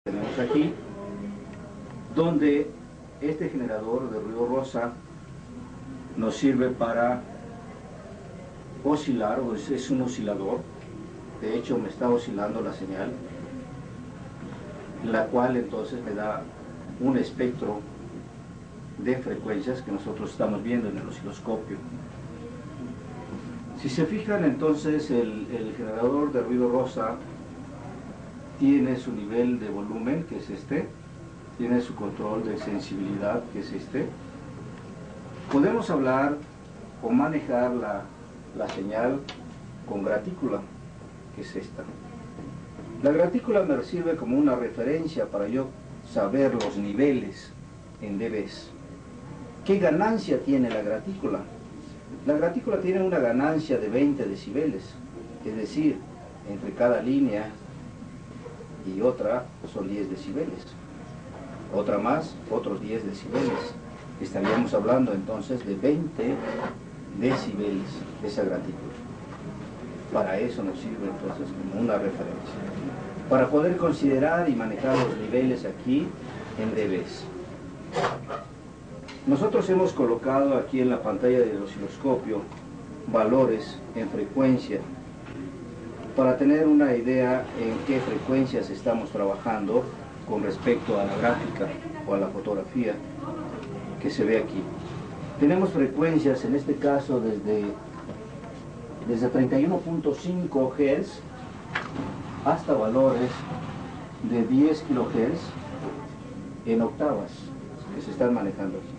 Tenemos aquí, donde este generador de ruido rosa nos sirve para oscilar, o es un oscilador. De hecho me está oscilando la señal, la cual entonces me da un espectro de frecuencias que nosotros estamos viendo en el osciloscopio. Si se fijan, entonces el generador de ruido rosa tiene su nivel de volumen, que es este, tiene su control de sensibilidad, que es este. Podemos hablar o manejar la señal con gratícula, que es esta. La gratícula me sirve como una referencia para yo saber los niveles en dBs. ¿Qué ganancia tiene la gratícula? La gratícula tiene una ganancia de 20 decibeles, es decir, entre cada línea y otra son 10 decibeles. Otra más, otros 10 decibeles. Estaríamos hablando entonces de 20 decibeles de esa gratícula. Para eso nos sirve entonces como una referencia, para poder considerar y manejar los niveles aquí en dBs. Nosotros hemos colocado aquí en la pantalla del osciloscopio valores en frecuencia para tener una idea en qué frecuencias estamos trabajando con respecto a la gráfica o a la fotografía que se ve aquí. Tenemos frecuencias en este caso desde 31.5 Hz hasta valores de 10 kHz en octavas que se están manejando aquí.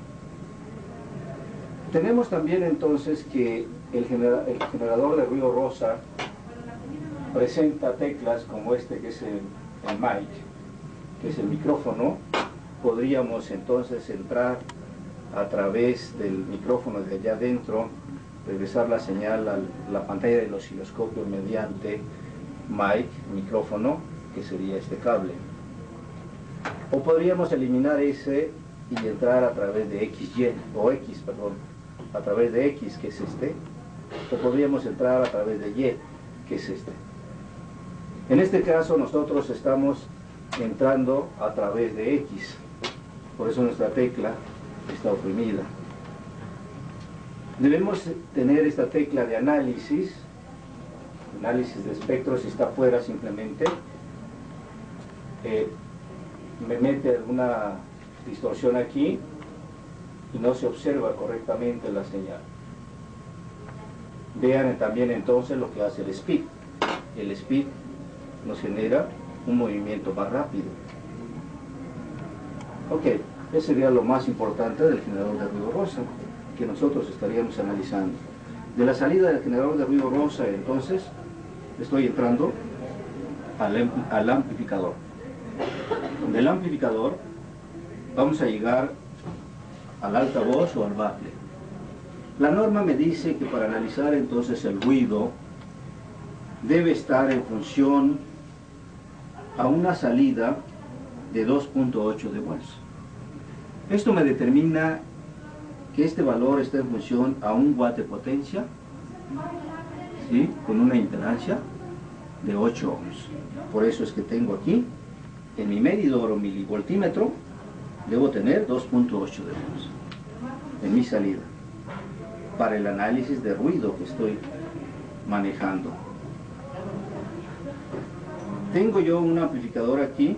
Tenemos también entonces que el generador de ruido rosa presenta teclas como este, que es el mic, que es el micrófono. Podríamos entonces entrar a través del micrófono de allá adentro, regresar la señal a la pantalla del osciloscopio mediante mic, micrófono, que sería este cable. O podríamos eliminar ese y entrar a través de a través de X, que es este. O podríamos entrar a través de Y, que es este. En este caso nosotros estamos entrando a través de X, por eso nuestra tecla está oprimida. Debemos tener esta tecla de análisis de espectro. Si está fuera, simplemente me mete alguna distorsión aquí y no se observa correctamente la señal. Vean también entonces lo que hace el speed. El speed nos genera un movimiento más rápido. Ok, ese sería lo más importante del generador de ruido rosa que nosotros estaríamos analizando. De la salida del generador de ruido rosa, entonces, estoy entrando al amplificador. Del amplificador vamos a llegar al altavoz o al bafle. La norma me dice que para analizar entonces el ruido debe estar en función a una salida de 2.8 de volts. Esto me determina que este valor está en función a 1 watt de potencia, ¿sí?, con una impedancia de 8 ohms. Por eso es que tengo aquí, en mi medidor o milivoltímetro, debo tener 2.8 de volts en mi salida, para el análisis de ruido que estoy manejando. Tengo yo un amplificador aquí.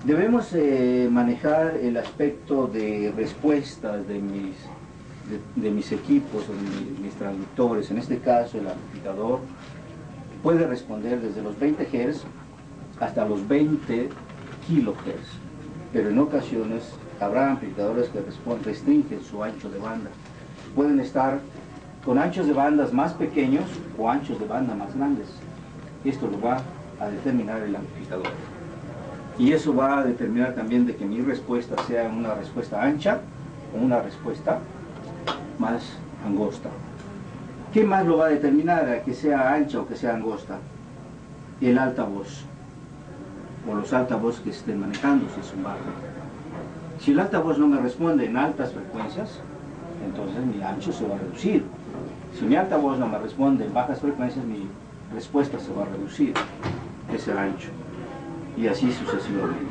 Debemos manejar el aspecto de respuestas de mis equipos o de mis transductores. En este caso, el amplificador puede responder desde los 20 Hz hasta los 20 kHz, pero en ocasiones habrá amplificadores que restringen su ancho de banda. Pueden estar con anchos de bandas más pequeños o anchos de banda más grandes. Esto lo va a determinar el amplificador. Y eso va a determinar también de que mi respuesta sea una respuesta ancha o una respuesta más angosta. ¿Qué más lo va a determinar a que sea ancha o que sea angosta? El altavoz, o los altavoz que estén manejando, si es un bajo. Si el altavoz no me responde en altas frecuencias, entonces mi ancho se va a reducir. Si mi altavoz no me responde en bajas frecuencias, mi respuesta se va a reducir, es el ancho. y así sucesivamente.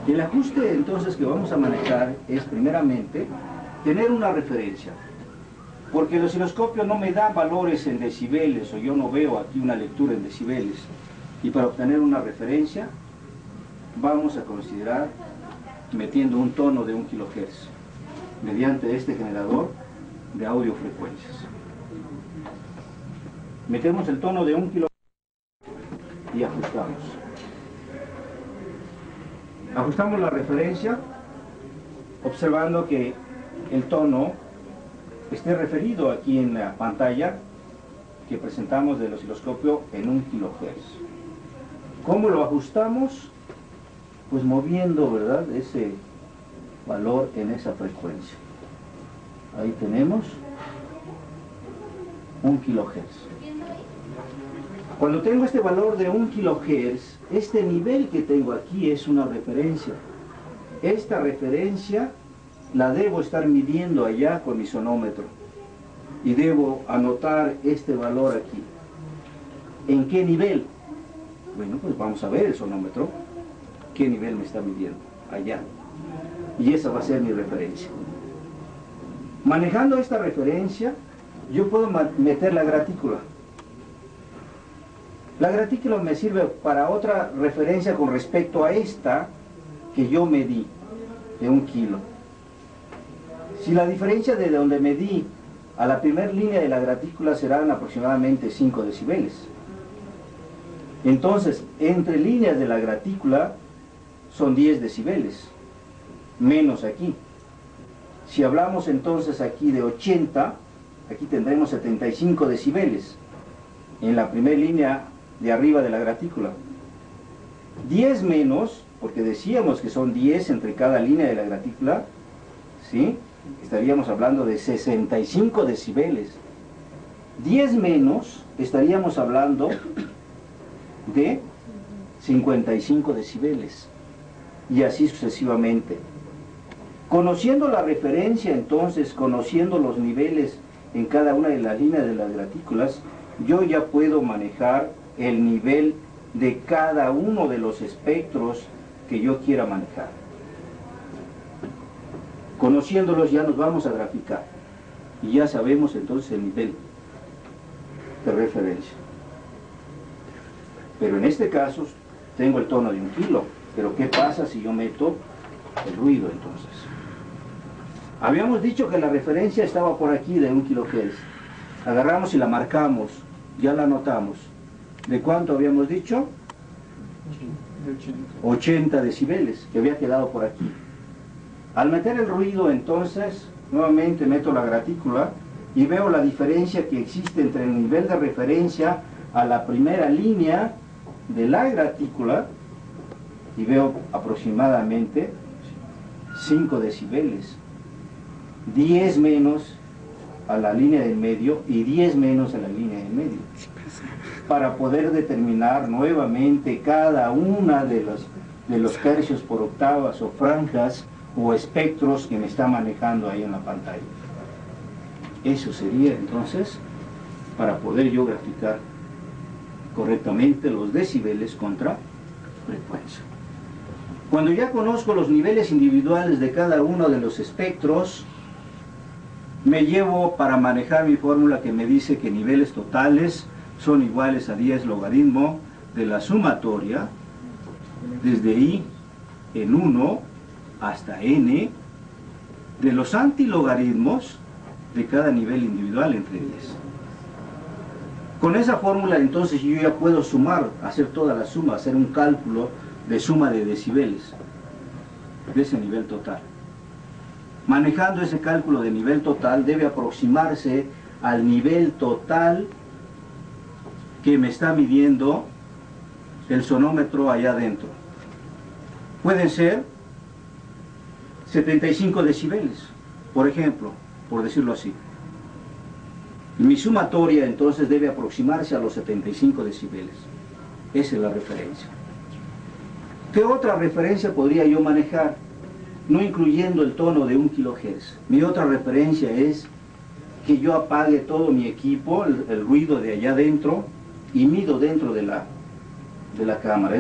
El ajuste entonces que vamos a manejar es primeramente tener una referencia, porque el osciloscopio no me da valores en decibeles, o yo no veo aquí una lectura en decibeles, y para obtener una referencia vamos a considerar metiendo un tono de 1 kHz mediante este generador de audiofrecuencias. Metemos el tono de 1 kHz y ajustamos. Ajustamos la referencia observando que el tono esté referido aquí en la pantalla que presentamos del osciloscopio en 1 kHz. ¿Cómo lo ajustamos? Pues moviendo, ¿verdad?, ese valor en esa frecuencia. Ahí tenemos 1 kHz. Cuando tengo este valor de 1 kHz, este nivel que tengo aquí es una referencia. Esta referencia la debo estar midiendo allá con mi sonómetro. Y debo anotar este valor aquí. ¿En qué nivel? Bueno, pues vamos a ver el sonómetro. ¿Qué nivel me está midiendo? Allá. Y esa va a ser mi referencia. Manejando esta referencia, yo puedo meter la gratícula. La gratícula me sirve para otra referencia con respecto a esta que yo medí, de 1 kilo. Si la diferencia de donde medí a la primera línea de la gratícula serán aproximadamente 5 decibeles. Entonces, entre líneas de la gratícula son 10 decibeles, menos aquí. Si hablamos entonces aquí de 80, aquí tendremos 75 decibeles en la primera línea de arriba de la gratícula. 10 menos, porque decíamos que son 10 entre cada línea de la gratícula, ¿sí? Estaríamos hablando de 65 decibeles. 10 menos, estaríamos hablando de 55 decibeles. Y así sucesivamente. Conociendo la referencia, entonces, conociendo los niveles en cada una de las líneas de las gratículas, yo ya puedo manejar el nivel de cada uno de los espectros que yo quiera manejar. Conociéndolos ya nos vamos a graficar y ya sabemos entonces el nivel de referencia. Pero en este caso tengo el tono de 1 kilo, pero ¿qué pasa si yo meto el ruido entonces? Habíamos dicho que la referencia estaba por aquí de 1 kHz. Agarramos y la marcamos, ya la anotamos. ¿De cuánto habíamos dicho? 80 decibeles, que había quedado por aquí. Al meter el ruido entonces, nuevamente meto la gratícula y veo la diferencia que existe entre el nivel de referencia a la primera línea de la gratícula y veo aproximadamente 5 decibeles. 10 menos a la línea del medio y 10 menos a la línea del medio, para poder determinar nuevamente cada una de los tercios por octavas o franjas o espectros que me está manejando ahí en la pantalla. Eso sería entonces para poder yo graficar correctamente los decibeles contra frecuencia. Cuando ya conozco los niveles individuales de cada uno de los espectros, me llevo para manejar mi fórmula que me dice que niveles totales son iguales a 10 logaritmo de la sumatoria desde i en 1 hasta n de los antilogaritmos de cada nivel individual entre 10. Con esa fórmula entonces yo ya puedo sumar, hacer toda la suma, hacer un cálculo de suma de decibeles de ese nivel total. Manejando ese cálculo de nivel total debe aproximarse al nivel total que me está midiendo el sonómetro allá adentro. Pueden ser 75 decibeles, por ejemplo, por decirlo así. Mi sumatoria entonces debe aproximarse a los 75 decibeles. Esa es la referencia. ¿Qué otra referencia podría yo manejar? No incluyendo el tono de 1 kHz. Mi otra referencia es que yo apague todo mi equipo, el ruido de allá adentro, y mido dentro de la cámara.